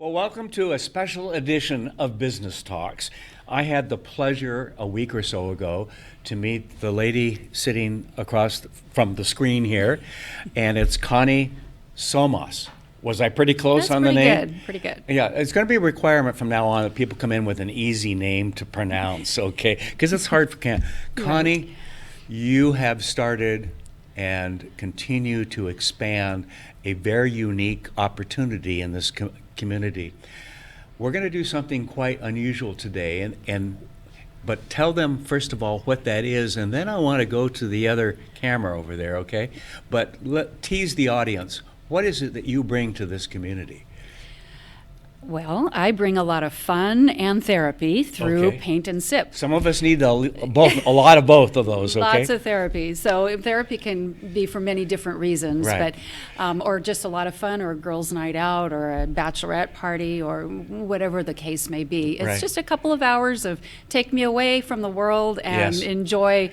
Well, welcome to a special edition of Business Talks. I had the pleasure a week or so ago to meet the lady sitting across from the screen here, and it's Connie Somos. Was I pretty close on the name? Pretty good. Yeah, it's going to be a requirement from now on that people come in with an easy name to pronounce, okay? Because it's hard for Connie, you have started and continue to expand a very unique opportunity in this community. We're going to do something quite unusual today, but tell them first of all what that is, and then I want to go to the other camera over there, okay? But tease the audience. What is it that you bring to this community? Well, I bring a lot of fun and therapy through Paint and Sip. Some of us need a lot of both of those, okay? Lots of therapy. So therapy can be for many different reasons, right. But or just a lot of fun, or a girls' night out, or a bachelorette party, or whatever the case may be. It's just a couple of hours of take me away from the world and enjoy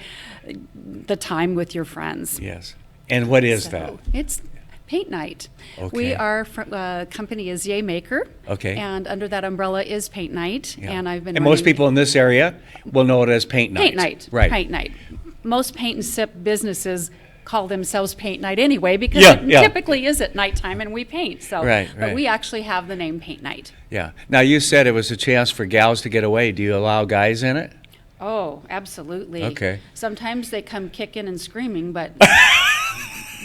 the time with your friends. Yes. And what is that? It's Paint Nite. Okay. Our company is Yaymaker. Okay. And under that umbrella is Paint Nite. Yeah. And I've been. And most people in this area will know it as Paint Nite. Paint Nite. Right. Paint Nite. Most paint and sip businesses call themselves Paint Nite anyway, because it typically is at nighttime and we paint. So, but we actually have the name Paint Nite. Yeah. Now you said it was a chance for gals to get away. Do you allow guys in it? Oh, absolutely. Okay. Sometimes they come kicking and screaming, but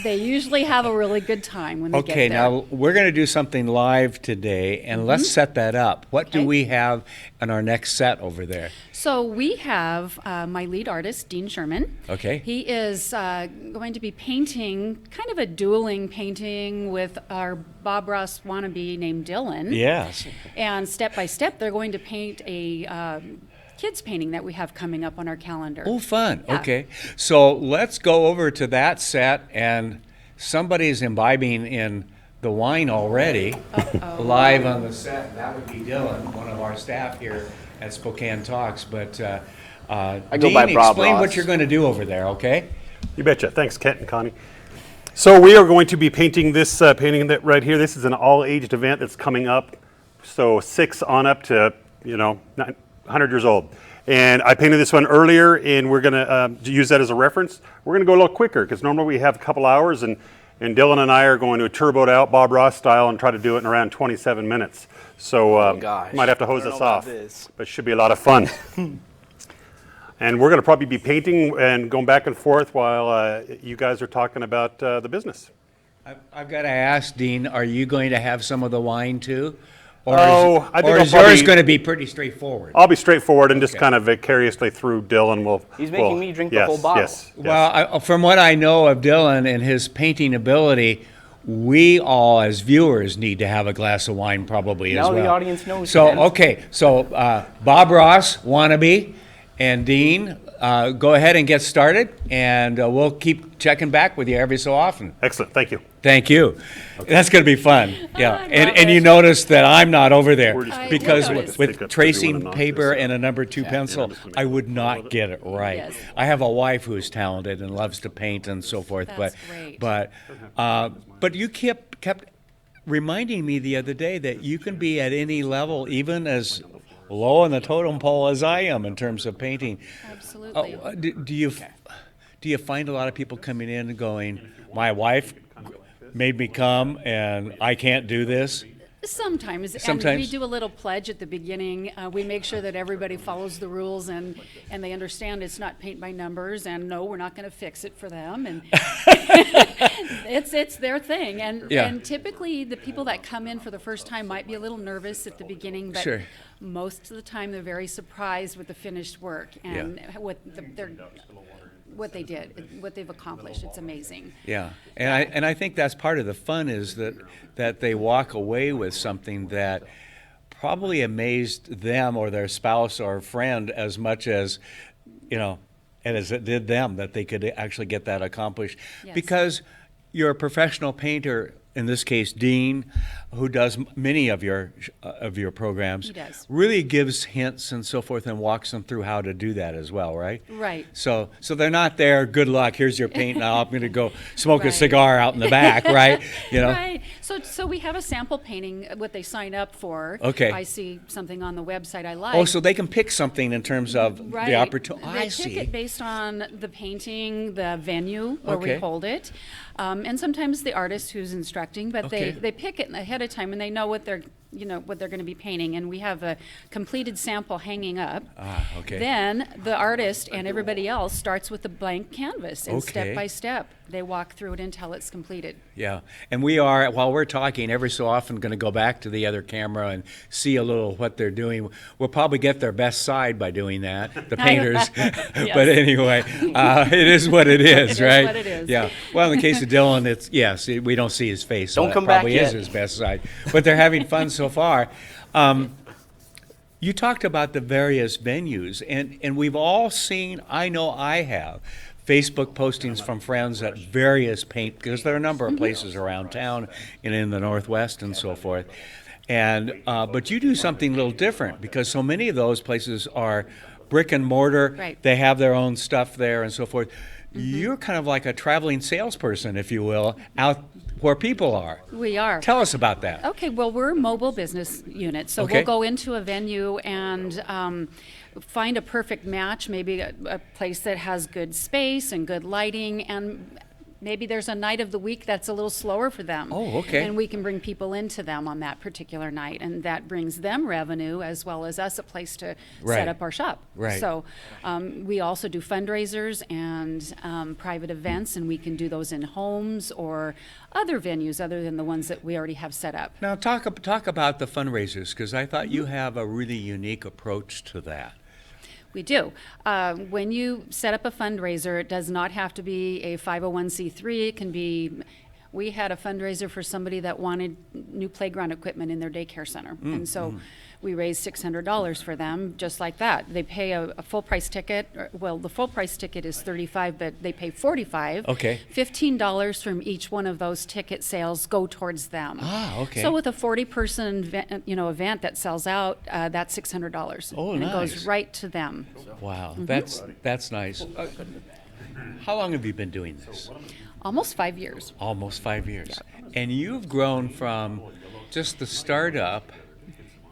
they usually have a really good time when they get there. Okay, now we're going to do something live today, and let's set that up. What do we have on our next set over there? So we have my lead artist, Dean Sherman. Okay. He is going to be painting kind of a dueling painting with our Bob Ross wannabe named Dylan. Yes. And step by step, they're going to paint a kids painting that we have coming up on our calendar. Oh, fun. Yeah. Okay. So let's go over to that set, and somebody's imbibing in the wine already. Live on the set. That would be Dylan, one of our staff here at Spokane Talks. But I go Dean, by Bob explain Ross. what you're going to do over there, okay? You betcha. Thanks, Kent and Connie. So we are going to be painting this painting that right here. This is an all-aged event that's coming up. So 6 on up to, 100 years old. And I painted this one earlier, and we're going to use that as a reference. We're going to go a little quicker, because normally we have a couple hours, and Dylan and I are going to turbo it out Bob Ross style and try to do it in around 27 minutes. So you might have to hose us off, but it should be a lot of fun. And we're going to probably be painting and going back and forth while you guys are talking about the business. I've got to ask, Dean, are you going to have some of the wine too? Or I think is yours going to be pretty straightforward? I'll be straightforward and just kind of vicariously through Dylan. He's making me drink the whole bottle. Yes. Well, from what I know of Dylan and his painting ability, we all as viewers need to have a glass of wine probably as well. Now the audience knows. So, so Bob Ross, wannabe, and Dean, go ahead and get started, and we'll keep checking back with you every so often. Excellent. Thank you. Thank you. Okay. That's going to be fun. Yeah, and you notice that I'm not over there because with tracing paper and a number 2 pencil, I would not get it right. Yes. I have a wife who's talented and loves to paint and so forth, That's great. but you kept reminding me the other day that you can be at any level, even as low on the totem pole as I am in terms of painting. Absolutely. Do you find a lot of people coming in and going, my wife made me come and I can't do this? Sometimes. And we do a little pledge at the beginning. We make sure that everybody follows the rules and they understand it's not paint by numbers, and no, we're not going to fix it for them. And it's their thing. And typically the people that come in for the first time might be a little nervous at the beginning, but most of the time they're very surprised with the finished work and what they did, what they've accomplished. It's amazing. Yeah, and I think that's part of the fun is that they walk away with something that probably amazed them or their spouse or friend as much as, and as it did them, that they could actually get that accomplished. Yes. Because you're a professional painter in this case, Dean, who does many of your programs, He does. really gives hints and so forth and walks them through how to do that as well, right? Right. So they're not there, good luck, here's your paint, now I'm going to go smoke a Right. cigar out in the back, right? You know? Right. So we have a sample painting, what they sign up for. Okay. I see something on the website I like. Oh, so they can pick something in terms of Right. the opportunity. They I pick see. it based on the painting, the venue where we Okay. hold it, and sometimes the artist who's instructing. But Okay. they pick it ahead of time, and they know what they're going to be painting. And we have a completed sample hanging up. Ah, okay. Then the artist and everybody else starts with a blank canvas, and Okay. step by step they walk through it until it's completed. Yeah, and we are, while we're talking, every so often going to go back to the other camera and see a little what they're doing. We'll probably get their best side by doing that, the painters. But anyway, it is what it is, It is right? what it is. Yeah. Well, in the case of Dylan, it's, yes, we don't see his face. So Don't that come back probably is yet. his best side. But they're having fun so far. You talked about the various venues, and we've all seen, I know I have, Facebook postings from friends at various paint, because there are a number of places around town and in the Northwest and so forth. And but you do something a little different, because so many of those places are brick and mortar. Right. They have their own stuff there and so forth. You're kind of like a traveling salesperson, if you will, out where people are. We are. Tell us about that. Okay, well, we're a mobile business unit, so Okay. we'll go into a venue and find a perfect match, maybe a place that has good space and good lighting, and maybe there's a night of the week that's a little slower for them. Oh, okay. And we can bring people into them on that particular night, and that brings them revenue as well as us a place to Right. set up our shop. Right. So we also do fundraisers and private events, and we can do those in homes or other venues other than the ones that we already have set up. Now, talk about the fundraisers, because I thought you have a really unique approach to that. We do. When you set up a fundraiser, it does not have to be a 501c3. It can be, we had a fundraiser for somebody that wanted new playground equipment in their daycare center. And so we raised $600 for them, just like that. They pay a full price ticket. Well, the full price ticket is $35, but they pay $45. Okay. $15 from each one of those ticket sales go towards them. Ah, okay. So with a 40-person event that sells out, that's $600. Oh, and it nice. goes right to them. Wow, that's nice. How long have you been doing this? Almost 5 years. Almost 5 years. And you've grown from just the startup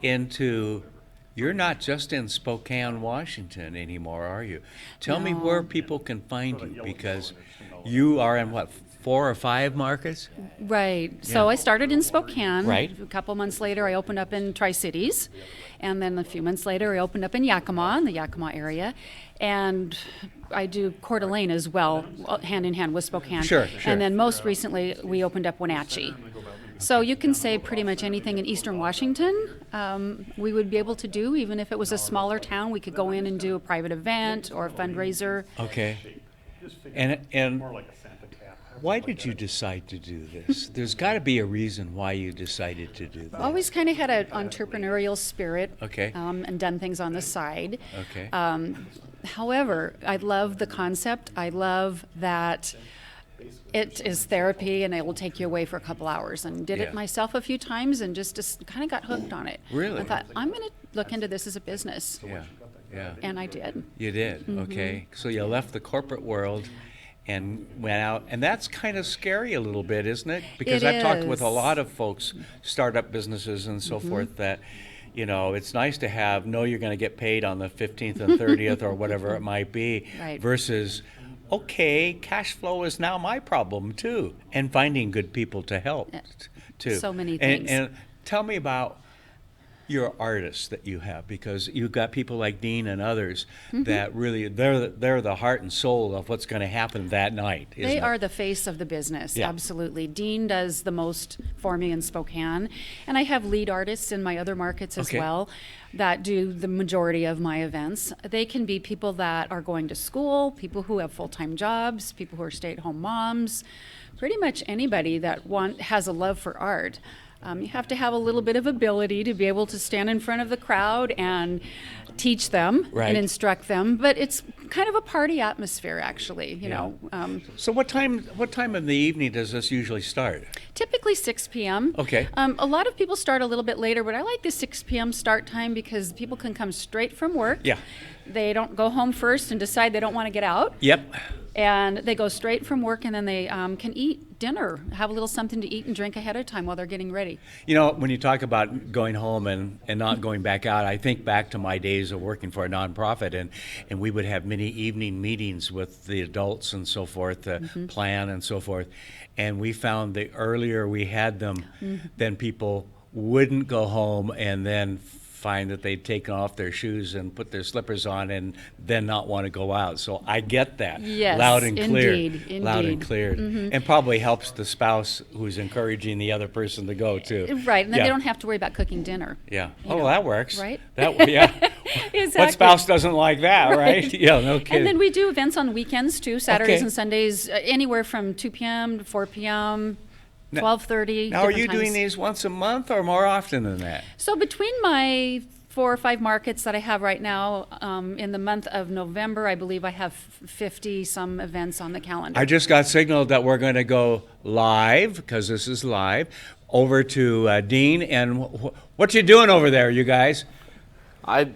into, you're not just in Spokane, Washington anymore, are you? Tell me where people can find you, because you are in what, 4 or 5 markets? Right. So I started in Spokane. Right. A couple months later, I opened up in Tri-Cities. And then a few months later, I opened up in Yakima, in the Yakima area. And I do Coeur d'Alene as well, hand in hand with Spokane. Sure. And then most recently, we opened up Wenatchee. So you can say pretty much anything in Eastern Washington we would be able to do, even if it was a smaller town. We could go in and do a private event or a fundraiser. Okay. And why did you decide to do this? There's got to be a reason why you decided to do that. Always kind of had an entrepreneurial spirit. Okay. And done things on the side. Okay. However, I love the concept. I love that it is therapy and it will take you away for a couple hours. And did Yeah. it myself a few times and just kind of got hooked on it. Really? I thought, I'm going to look into this as a business. Yeah, yeah. And I did. You did, okay. So you left the corporate world and went out, and that's kind of scary a little bit, isn't it? Because It I've talked with a is. lot of folks, startup businesses and so forth, that, you know, it's nice to know you're going to get paid on the 15th and 30th or whatever it might be, Right. versus, okay, cash flow is now my problem too, and finding good people to help too. So many And- things. And tell me about your artists that you have, because you've got people like Dean and others that really, they're the heart and soul of what's going to happen that night, isn't They it? are the face of the business, Yeah. absolutely. Dean does the most for me in Spokane, and I have lead artists in my other markets as Okay. well that do the majority of my events. They can be people that are going to school, people who have full-time jobs, people who are stay-at-home moms, pretty much anybody that has a love for art. You have to have a little bit of ability to be able to stand in front of the crowd and teach them and instruct them. But it's kind of a party atmosphere, actually. You know. So what time of the evening does this usually start? Typically 6 p.m. Okay. A lot of people start a little bit later, but I like the 6 p.m. start time because people can come straight from work. Yeah. They don't go home first and decide they don't want to get out. Yep. And they go straight from work, and then they can eat dinner, have a little something to eat and drink ahead of time while they're getting ready. You know, when you talk about going home and not going back out, I think back to my days of working for a nonprofit, and we would have many evening meetings with the adults and so forth, the plan and so forth. And we found the earlier we had them, then people wouldn't go home and then find that they'd taken off their shoes and put their slippers on and then not want to go out. So I get that. Yes, loud and clear. indeed. Loud and clear. And probably helps the spouse who's encouraging the other person to go too. Right, and then they don't have to worry about cooking dinner. Yeah. You know, that works. right? Yeah. Exactly. What spouse doesn't like that, right? Yeah, no kidding. And then we do events on weekends too, Saturdays Okay. and Sundays, anywhere from 2 p.m. to 4 p.m., 12:30. Now, are you different doing times. these once a month or more often than that? So between my 4 or 5 markets that I have right now, in the month of November, I believe I have 50-some events on the calendar. I just got signaled that we're going to go live, because this is live, over to Dean. And what you doing over there, you guys? I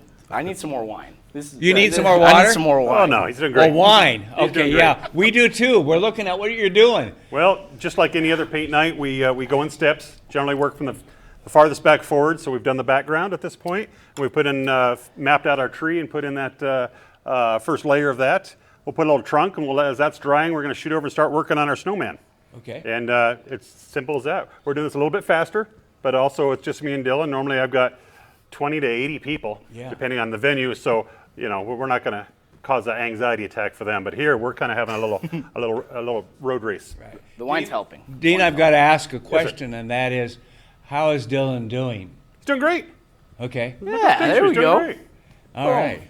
need some more wine. You need some more I water? need some more wine. Oh, no, he's doing great. Oh, wine. He's Okay, doing great. yeah. We do too. We're looking at what you're doing. Well, just like any other paint night, we go in steps, generally work from the farthest back forward. So we've done the background at this point. We put in, mapped out our tree and put in that first layer of that. We'll put a little trunk, and as that's drying, we're going to shoot over and start working on our snowman. Okay. And it's simple as that. We're doing this a little bit faster, but also it's just me and Dylan. Normally I've got 20 to 80 people, depending on the venue. So, you know, we're not going to cause an anxiety attack for them. But here we're kind of having a little road race. Right. The wine's helping. Dean, I've got to ask a question, and that is, how is Dylan doing? He's doing great. Okay. Yeah, there we He's doing go. great. All right.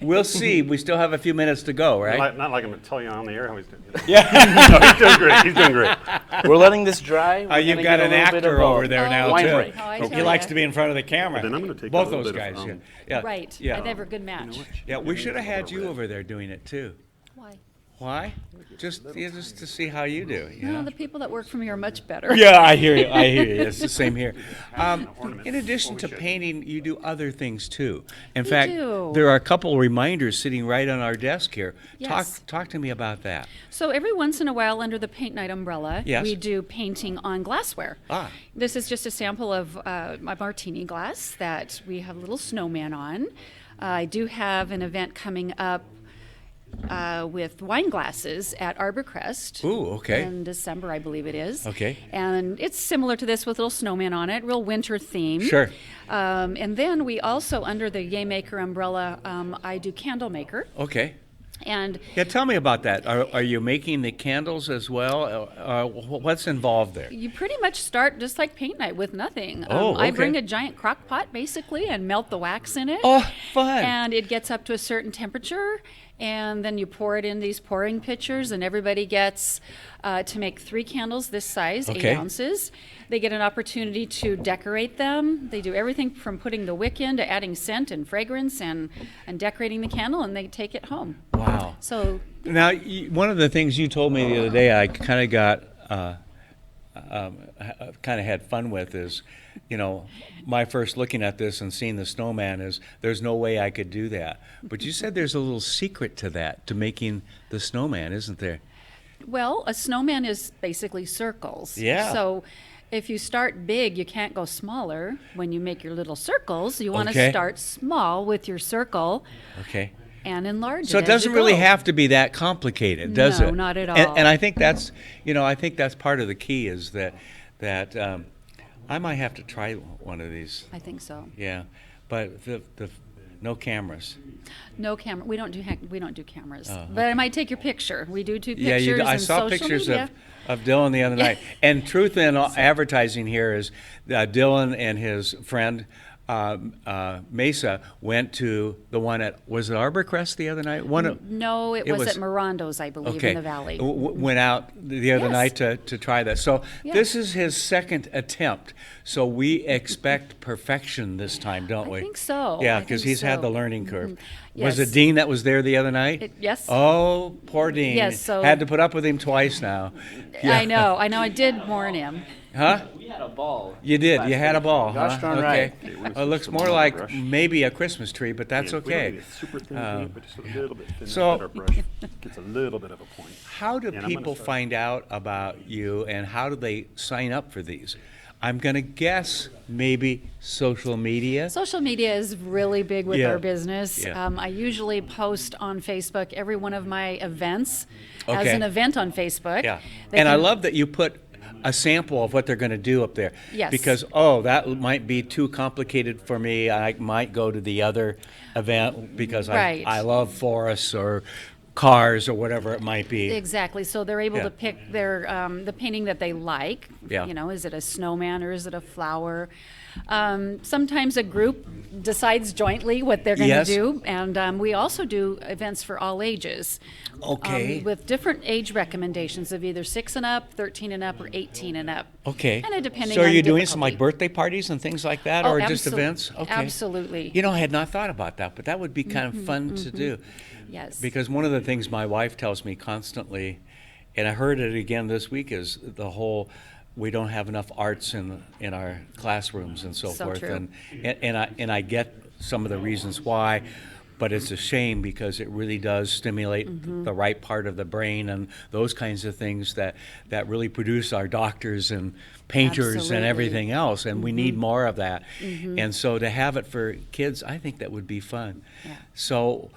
We'll see. We still have a few minutes to go, right? Not like I'm going to tell you on the air how he's doing. Yeah. No, he's doing great. He's doing great. We're letting this dry. We're You've gonna got get a an little bit actor of a over there now, wine too. break. Oh, I He tell likes ya. to be in front of the camera. Then I'm gonna take both a little those bit of, guys. Yeah. Right. Yeah. They have a good match. Yeah. We should have had you over there doing it too. Why? Why? Just to see how you do. You No, know? the people that work for me are much better. Yeah, I hear you. I hear you. It's the same here. In addition to painting, you do other things too. In fact, do. there are a couple reminders sitting right on our desk here. Yes. Talk to me about that. So every once in a while, under the Paint Nite umbrella, Yes. we do painting on glassware. Ah. This is just a sample of my martini glass that we have a little snowman on. I do have an event coming up with wine glasses at Arborcrest. Ooh, okay. In December, I believe it is. Okay. And it's similar to this with little snowman on it, real winter theme. Sure. And then we also, under the Yaymaker umbrella, I do candle maker. Okay. And Yeah, tell me about that. Are you making the candles as well? What's involved there? you pretty much start just like paint night with nothing. Oh, I okay. bring a giant crock pot basically and melt the wax in it. Oh, fun. And it gets up to a certain temperature, and then you pour it in these pouring pitchers, and everybody gets to make 3 candles this size, Okay. 8 ounces. They get an opportunity to decorate them. They do everything from putting the wick in to adding scent and fragrance and decorating the candle, and they take it home. Wow. So Now, one of the things you told me the other day, I kind of got, kind of had fun with is, you know, my first looking at this and seeing the snowman is, there's no way I could do that. But you said there's a little secret to that, to making the snowman, isn't there? well, a snowman is basically circles. Yeah. So if you start big, you can't go smaller. When you make your little circles, you want to Okay. start small with your circle Okay. and enlarge So it it as doesn't you really go. have to be that complicated, does No, it? not at And, all. and I think that's, you know, I think that's part of the key is that I might have to try one of these. I think so. Yeah, but the no cameras. No camera. We don't do cameras. But I might take your picture. We do Oh, Yeah, pictures. I and saw social pictures media. of Dylan the other night. And truth in advertising here is Dylan and his friend Mesa went to the one at, was it Arborcrest the other night? No, it was at Mirando's, I believe, in the valley. Went out the other Yes. night to try that. So Yeah. this is his second attempt. So we expect perfection this time, don't we? I think so. Yeah, I because think he's had so. the learning curve. Yes. Was it Dean that was there the other night? Yes. Oh, poor Dean. Yes, so- Had to put up with him twice now. I know. I did warn him. Huh? We had a ball. You did. last You had a week. ball, Gosh huh? darn Okay. right. It looks more like maybe a Christmas tree, but that's We don't okay. need a super thin paint, but just a little bit thinner so- with our brush. Gets a little bit of a point. How do And I'm gonna people start- find out about you, and how do they sign up for these? I'm going to guess maybe social media. Social media is really big with Yeah. our business. Yeah. I usually post on Facebook every one of my events as Okay. an event on Facebook. Yeah. They And I can- love that you put a sample of what they're going to do up there. Yes. Because, oh, that might be too complicated for me. I might go to the other event because Right. I love forests or cars or whatever it might be. Exactly. So they're able Yeah. to pick their the painting that they like. Yeah. You know, is it a snowman or is it a flower? Sometimes a group decides jointly what they're going to Yes. do, and we also do events for all ages. Okay. With different age recommendations of either 6 and up, 13 and up, or 18 and up. Okay. Kind of depending So are on you doing some like difficulty. birthday parties and things like that, Oh, or just absol- events? Okay. absolutely. You know, I had not thought about that, but that would be kind of fun to do. Yes. Because one of the things my wife tells me constantly, and I heard it again this week, is the whole we don't have enough arts in our classrooms and so So forth. true. And I get some of the reasons why. But it's a shame because it really does stimulate the right part of the brain and those kinds of things that really produce our doctors and painters Absolutely. and everything else. And we need more of that. And so to have it for kids, I think that would be fun. Yeah. So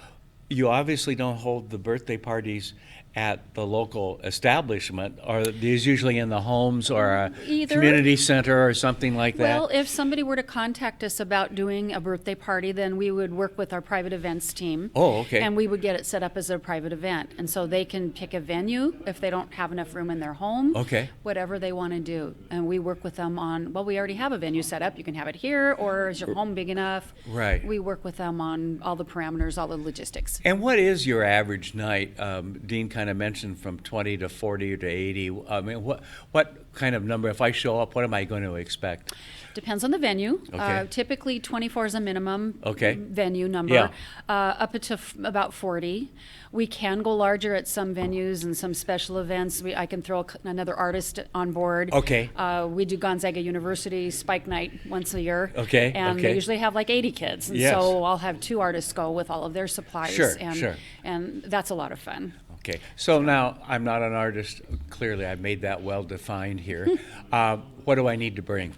you obviously don't hold the birthday parties at the local establishment. Are these usually in the homes or a Either. community center or something like that? Well, if somebody were to contact us about doing a birthday party, then we would work with our private events team. Oh, okay. And we would get it set up as a private event. And so they can pick a venue if they don't have enough room in their home. Okay. Whatever they want to do. And we work with them on, well, we already have a venue set up. You can have it here, or is your home big enough? Right. We work with them on all the parameters, all the logistics. And what is your average night? Dean kind of mentioned from 20 to 40 to 80. I mean, what kind of number, if I show up, what am I going to expect? Depends on the venue. Okay. Typically 24 is a minimum Okay. venue number. Yeah. Up to about 40. We can go larger at some venues and some special events. I can throw another artist on board. Okay. We do Gonzaga University Spike Night once a year. Okay, And okay. they usually have like 80 kids. And Yes. so I'll have 2 artists go with all of their supplies. Sure, and, sure. And that's a lot of fun. Okay, so now I'm not an artist. Clearly, I've made that well defined here. What do I need to bring?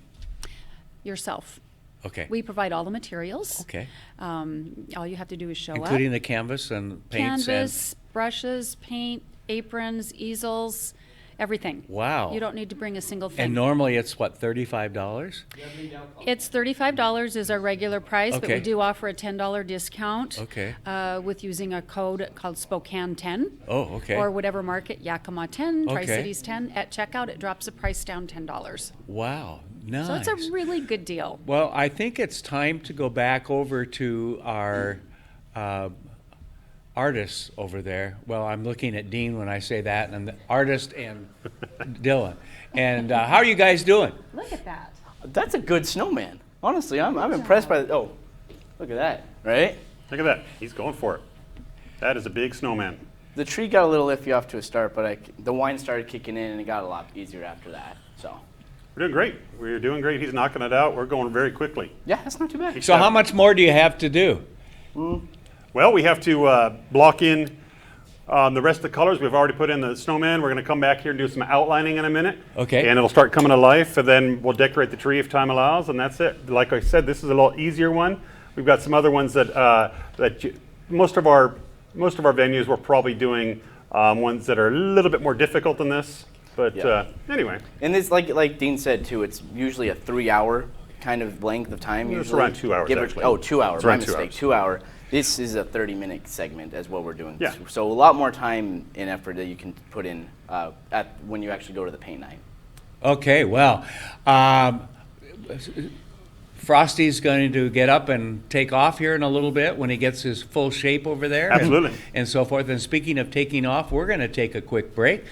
Yourself. Okay. We provide all the materials. Okay. All you have to do is show up. Including the canvas and paints Canvas, brushes, paint, aprons, easels, everything. Wow. You don't need to bring a single thing. and normally it's what, $35? It's $35 is our regular price, but Okay. we do offer a $10 discount. Okay. With using a code called Spokane 10. Oh, okay. Or whatever market, Yakima 10, Okay. Tri-Cities 10. At checkout, it drops the price down $10. Wow, nice. So it's a really good deal. Well, I think it's time to go back over to our artists over there. Well, I'm looking at Dean when I say that, and the artist and Dylan. And how are you guys doing? Look at that. That's a good snowman. Honestly, I'm impressed by the. Oh, look at that, right? Look at that. He's going for it. That is a big snowman. The tree got a little iffy off to a start, but the wine started kicking in, and it got a lot easier after that. So, We're doing great. We're doing great. He's knocking it out. We're going very quickly. yeah, that's not too bad. So how much more do you have to do? Well, we have to block in the rest of the colors. We've already put in the snowman. We're going to come back here and do some outlining in a minute. Okay. And it'll start coming to life, and then we'll decorate the tree if time allows, and that's it. Like I said, this is a little easier one. We've got some other ones that most of our venues we're probably doing ones that are a little bit more difficult than this. But Yeah. anyway, And it's like Dean said too. It's usually a 3-hour kind of length of time. It's Usually around 2 hours, Give or- actually. Oh, 2 hours. It's My around 2 mistake. hours. 2 hour. This is a 30-minute segment as what we're doing. Yeah. So a lot more time and effort that you can put in when you actually go to the paint night. Okay, well, Frosty's going to get up and take off here in a little bit when he gets his full shape over there. Absolutely. And so forth. And speaking of taking off, we're going to take a quick break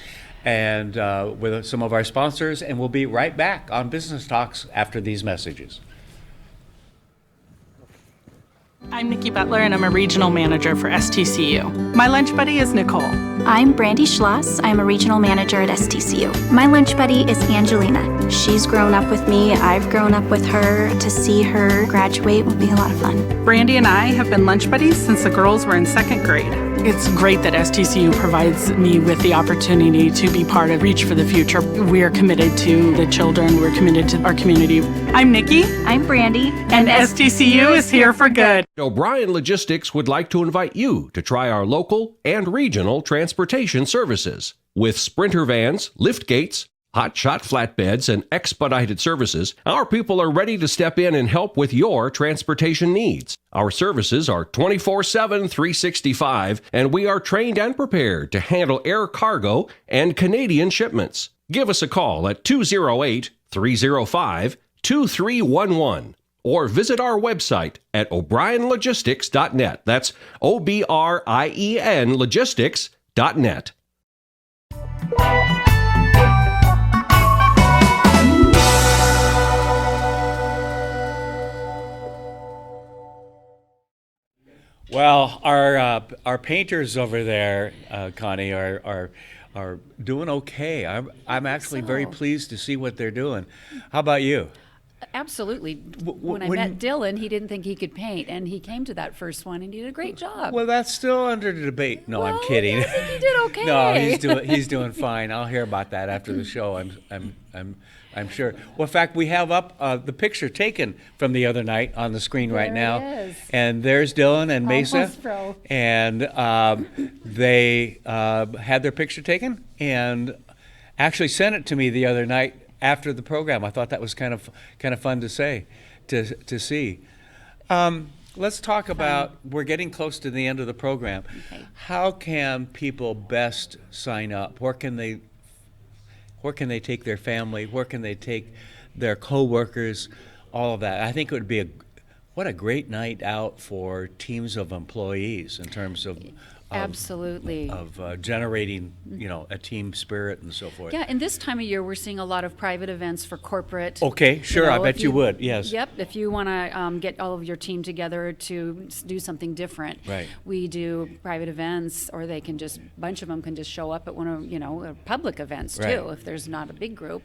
and with some of our sponsors, and we'll be right back on Business Talks after these messages. I'm Nikki Butler, and I'm a regional manager for STCU. My lunch buddy is Nicole. I'm Brandy Schloss. I'm a regional manager at STCU. My lunch buddy is Angelina. She's grown up with me. I've grown up with her. To see her graduate will be a lot of fun. Brandy and I have been lunch buddies since the girls were in 2nd grade. It's great that STCU provides me with the opportunity to be part of Reach for the Future. We are committed to the children. We're committed to our community. I'm Nikki. I'm Brandy. And STCU is here for good. O'Brien Logistics would like to invite you to try our local and regional transportation services. With Sprinter vans, lift gates, hot shot flatbeds, and expedited services, our people are ready to step in and help with your transportation needs. Our services are 24/7, 365, and we are trained and prepared to handle air cargo and Canadian shipments. Give us a call at 208-305-2311 or visit our website at o'brienlogistics.net. That's OBRIEN logistics.net. Well, our painters over there, Connie, are doing okay. I'm actually very pleased to see what they're doing. How about you? Absolutely. When I met Dylan, he didn't think he could paint, and he came to that first one, and he did a great job. Well, that's still under debate. No, I'm kidding. I think he did okay. No, he's doing fine. I'll hear about that after the show. I'm sure. Well, in fact, we have up the picture taken from the other night on the screen right now. There it is. And there's Dylan and Mesa. Almost pro. And they had their picture taken and actually sent it to me the other night after the program. I thought that was kind of fun to see. Let's talk about, we're getting close to the end of the program. Okay. How can people best sign up? Where can they take their family? Where can they take their coworkers? All of that. I think it would be what a great night out for teams of employees in terms of Absolutely. of generating, a team spirit and so forth. Yeah, and this time of year, we're seeing a lot of private events for corporate. Okay, sure, I bet if you would, yes. Yep, if you want to get all of your team together to do something different. Right. We do private events, or they can just, a bunch of them can just show up at one of, public events too, Right. if there's not a big group.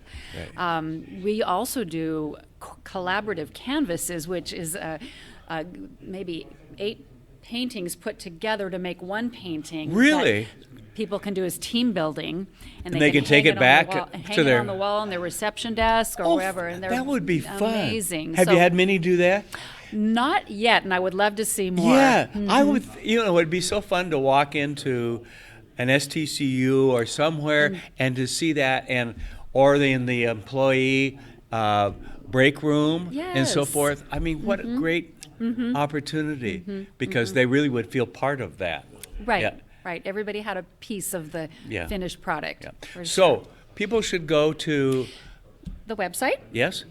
Right. We also do collaborative canvases, which is maybe 8 paintings put together to make one painting. Really? That people can do as team building, and they can take hang it back on the wall, to hang it their- on the wall on their reception desk or wherever. And they're that would be fun. amazing. Have you had many do that? Not yet, and I would love to see more. Yeah, I would. It'd be so fun to walk into an STCU or somewhere and to see that, or in the employee break room and so Yes. forth. I mean, what a great opportunity, because they really would feel part of that. Right, Yeah. right. Everybody had a piece of the Yeah. finished product. Yeah. for So sure. people should go to, The website. yes?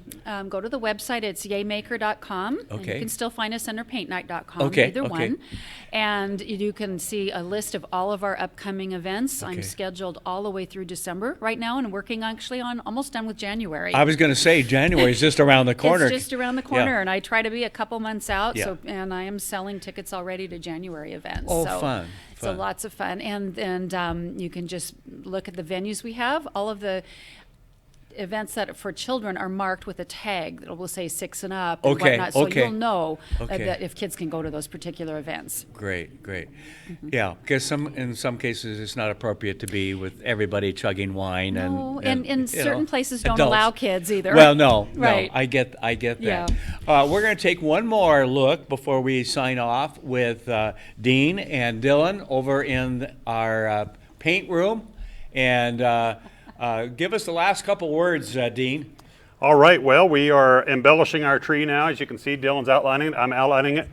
Go to the website. It's yaymaker.com. And Okay. you can still find us under paintnite.com, Okay, either okay. one. And you can see a list of all of our upcoming events. Okay. I'm scheduled all the way through December right now, and working actually on almost done with January. I was going to say January is just around the corner. It's just around the corner, Yeah. and I try to be a couple months out. Yeah. And I am selling tickets already to January events. Oh, so, fun, So fun. lots of fun, and you can just look at the venues we have. All of the events that for children are marked with a tag that will say 6 and up and Okay, whatnot, so okay. you'll know Okay. that if kids can go to those particular events. Great. Yeah, because in some cases it's not appropriate to be with everybody chugging wine No, and and certain places don't adults. allow kids either. Well, no, Right. I get that. Yeah. We're going to take one more look before we sign off with Dean and Dylan over in our paint room, and give us the last couple words, Dean. All right, well, we are embellishing our tree now. As you can see, Dylan's outlining it. I'm outlining it,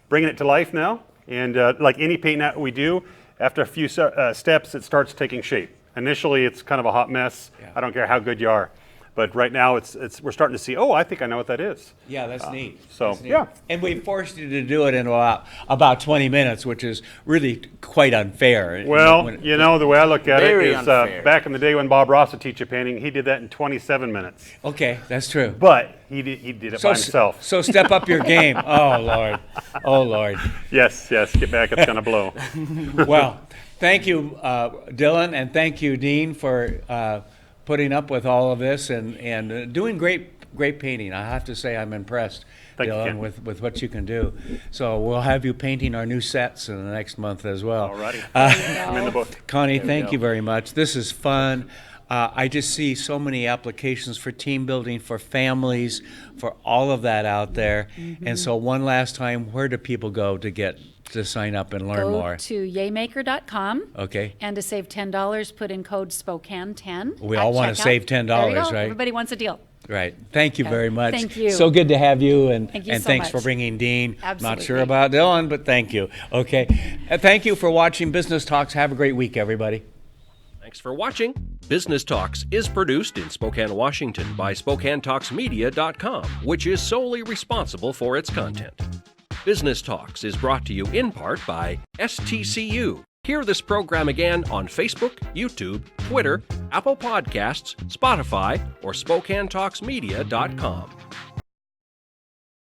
bringing it to life now. And like any paint that we do, after a few steps, it starts taking shape. Initially, it's kind of a hot mess. Yeah. I don't care how good you are. But right now, we're starting to see. Oh, I think I know what that is. Yeah, that's neat. So That's neat. yeah. And we forced you to do it in about 20 minutes, which is really quite unfair. Well, When- the way I look at it Very is unfair. back in the day when Bob Ross would teach you painting, he did that in 27 minutes. Okay, that's true. But he did it by himself. So step up your game. Oh, Lord. Oh, Lord. Yes, get back, it's going to blow. Well, thank you, Dylan, and thank you, Dean, for putting up with all of this and doing great painting. I have to say I'm impressed, Thank you, Dylan, Ken. with what you can do. So we'll have you painting our new sets in the next month as well. Alrighty. I'm in the book. Connie, we thank go. you very much. This is fun. I just see so many applications for team building, for families, for all of that out there. And so one last time, where do people go to sign up and learn Go more? to yaymaker.com. Okay. And to save $10, put in code Spokane10. We at all wanna checkout. save $10, There you go. right? Everybody wants a deal. Right. Thank you Okay. very much. Thank you. So good to have you, and Thank you so thanks for much. bringing Dean. Not Absolutely. sure about Dylan, but thank you. Okay. Thank you for watching Business Talks. Have a great week, everybody. Thanks for watching. Business Talks is produced in Spokane, Washington by SpokaneTalksMedia.com, which is solely responsible for its content. Business Talks is brought to you in part by STCU. Hear this program again on Facebook, YouTube, Twitter, Apple Podcasts, Spotify, or SpokaneTalksMedia.com.